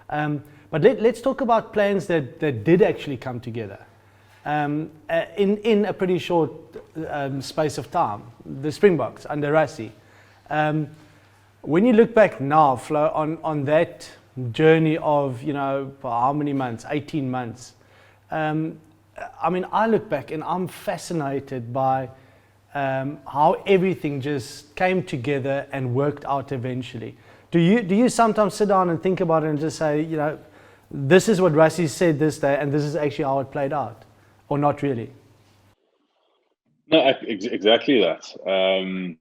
But let's talk about plans that did actually come together in a pretty short space of time. The Springboks under Rassie. When you look back now, Flo, on that journey of, for how many months, 18 months, I look back and I'm fascinated by how everything just came together and worked out eventually. Do you sometimes sit down and think about it and just say, this is what Rassie said this day and this is actually how it played out, or not really? No, exactly that. And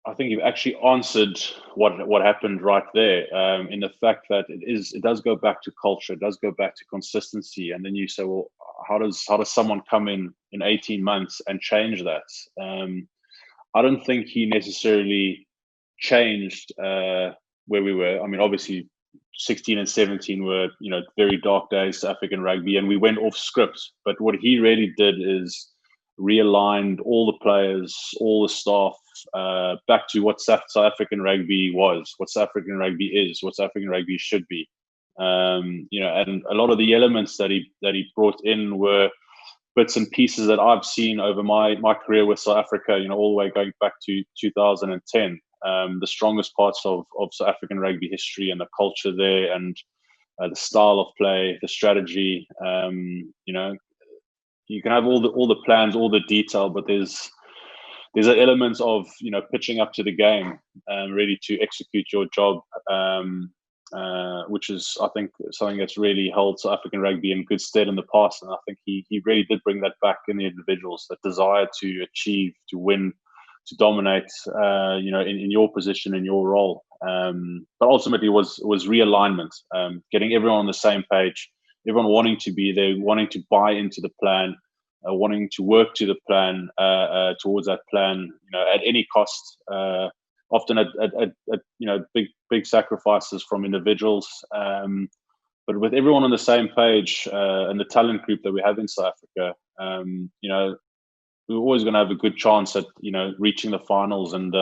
I think you've actually answered what happened right there, in the fact that it does go back to culture, it does go back to consistency, and then you say, well, how does someone come in 18 months and change that? I don't think he necessarily changed where we were. Obviously, 16 and 17 were very dark days for African rugby, and we went off script. But what he really did is realigned all the players, all the staff, back to what South African rugby was, what South African rugby is, what South African rugby should be. And a lot of the elements that he brought in were bits and pieces that I've seen over my career with South Africa, all the way going back to 2010. The strongest parts of South African rugby history and the culture there, and the style of play, the strategy. You can have all the plans, all the detail, but there's an element of pitching up to the game, ready to execute your job, which is, I think, something that's really held South African rugby in good stead in the past. And I think he really did bring that back in the individuals, that desire to achieve, to win, to dominate, in your position, in your role. But ultimately was realignment, getting everyone on the same page, everyone wanting to be there, wanting to buy into the plan, wanting to work to the plan, towards that plan, at any cost, often at big sacrifices from individuals. But with everyone on the same page, and the talent group that we have in South Africa, we're always going to have a good chance at reaching the finals and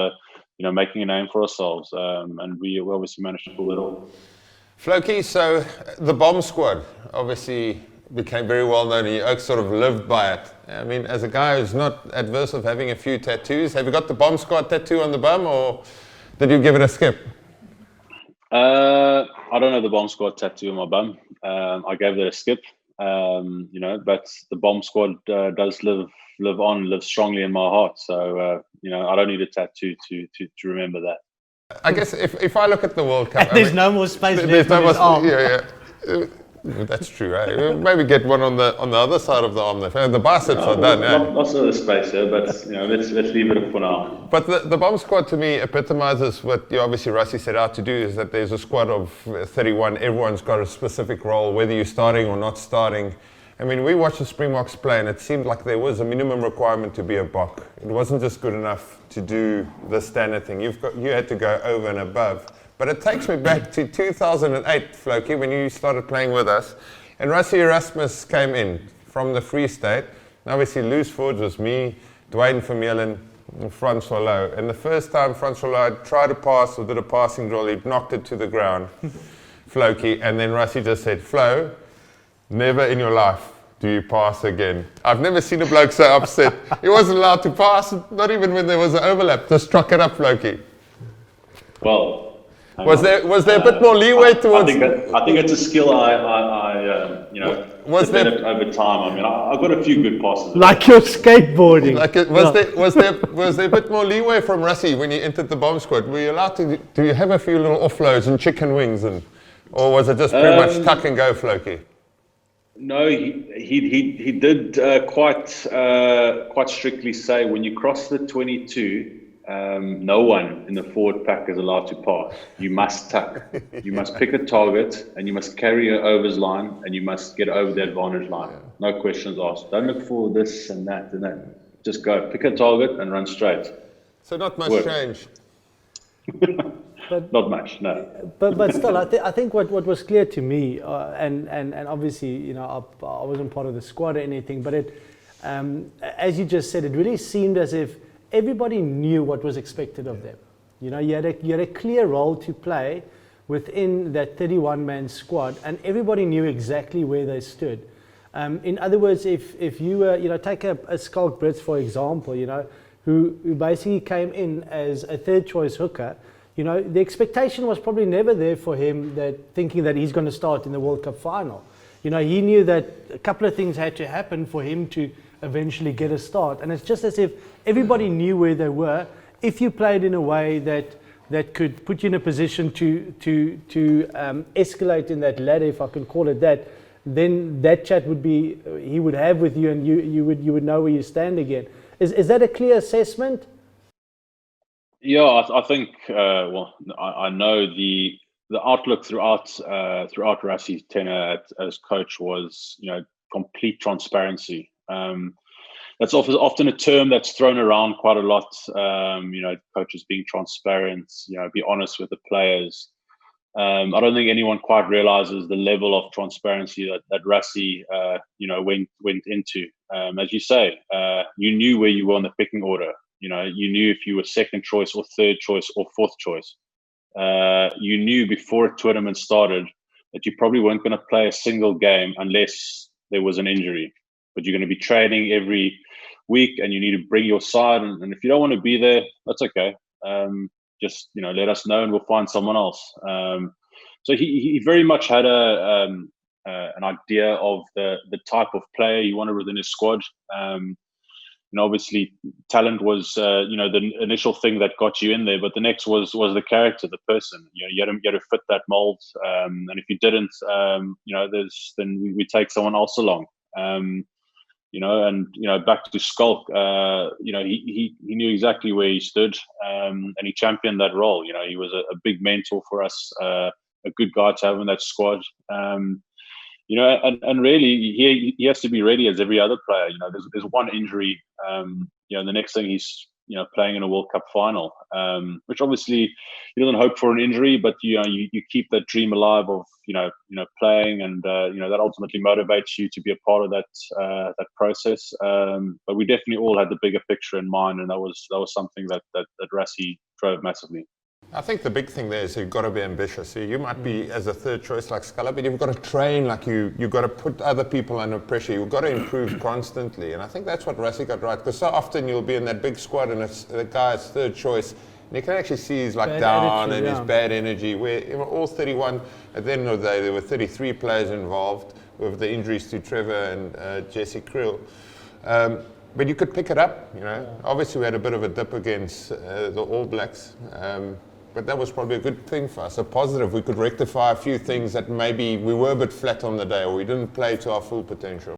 making a name for ourselves. And we obviously managed to pull it off. Floki, so the Bombsquad obviously became very well known, and you sort of lived by it. As a guy who's not adverse of having a few tattoos, have you got the Bombsquad tattoo on the bum, or did you give it a skip? I don't have the Bombsquad tattoo on my bum. I gave it a skip, but the Bombsquad does live strongly in my heart. So, I don't need a tattoo to remember that. I guess if I look at the World Cup, there's no more space left. There's no more space. Yeah. That's true, right? Maybe get one on the other side of the arm. The biceps are done. Lots of the space here, but let's leave it for now. But the Bombsquad to me epitomizes what obviously Rassie set out to do, is that there's a squad of 31. Everyone's got a specific role, whether you're starting or not starting. We watched the Springboks play, and it seemed like there was a minimum requirement to be a Bok. It wasn't just good enough to do the standard thing. You had to go over and above. But it takes me back to 2008, Floki, when you started playing with us, and Rassie Erasmus came in from the Free State. And obviously, loose forwards was me, Dwayne Vermeulen, and Francois Lowe. And the first time Francois Lowe tried to pass or did a passing drill, he knocked it to the ground, Floki, and then Rassie just said, "Flo, never in your life do you pass again." I've never seen a bloke so upset. He wasn't allowed to pass, not even when there was an overlap. Just struck it up, Floki. Well, was there a bit more leeway towards? I think it's a skill I developed over time. I've got a few good passes. Like your skateboarding. Was there a bit more leeway from Rassie when you entered the Bombsquad? Were you allowed to? Do you have a few little offloads and chicken wings, or was it just pretty much tuck and go, Floki? No, he did quite strictly say, when you cross the 22, no one in the forward pack is allowed to pass. You must tuck. You must pick a target, and you must carry your overs line, and you must get over the advantage line. No questions asked. Don't look for this and that and that. Just go, pick a target and run straight. So not much change. Not much, no. But still, I think what was clear to me, and obviously, I wasn't part of the squad or anything, but it, as you just said, it really seemed as if everybody knew what was expected of them. You know, you had a clear role to play within that 31-man squad, and everybody knew exactly where they stood. In other words, if you were, you know, take a Skalk Brits, for example, you know, who basically came in as a third choice hooker, you know, the expectation was probably never there for him, that thinking that he's going to start in the World Cup final. You know, he knew that a couple of things had to happen for him to eventually get a start. And it's just as if everybody knew where they were. If you played in a way that could put you in a position to escalate in that ladder, if I can call it that, then that chat would be, he would have with you, and you would know where you stand again. Is that a clear assessment? Yeah, I think. Well, I know the outlook throughout Rassie's tenure as coach was, you know, complete transparency. That's often a term that's thrown around quite a lot. You know, coaches being transparent, you know, be honest with the players. I don't think anyone quite realizes the level of transparency that Rassie, you know, went into. As you say, you knew where you were on the picking order. You know, you knew if you were second choice or third choice or fourth choice. You knew before a tournament started that you probably weren't going to play a single game unless there was an injury. But you're going to be training every week, and you need to bring your side. And if you don't want to be there, that's okay. Just, you know, let us know, and we'll find someone else. So he very much had an idea of the type of player he wanted within his squad. And obviously, talent was, you know, the initial thing that got you in there. But the next was the character, the person. You know, you had to fit that mold. And if you didn't, you know, then we take someone else along. You know, and, you know, back to Skalk, you know, he knew exactly where he stood, and he championed that role. You know, he was a big mentor for us, a good guy to have in that squad. You know, and really, he has to be ready as every other player. You know, there's one injury. You know, the next thing he's, you know, playing in a World Cup final, which obviously he doesn't hope for an injury, but you know, you keep that dream alive of you know playing, and you know, that ultimately motivates you to be a part of that process. But we definitely all had the bigger picture in mind, and that was something that Rassie drove massively. I think the big thing there is you've got to be ambitious. So you might be as a third choice like Scala, but you've got to train like you've got to put other people under pressure. You've got to improve constantly. And I think that's what Rassie got right. Because so often you'll be in that big squad and it's the guy's third choice. And you can actually see he's like bad down attitude, and his bad energy. Where, you know, all 31, at the end of the day, there were 33 players involved with the injuries to Trevor and Jesse Kriel. But you could pick it up, you know. Yeah. Obviously, we had a bit of a dip against the All Blacks. But that was probably a good thing for us, a positive. We could rectify a few things that maybe we were a bit flat on the day, or we didn't play to our full potential.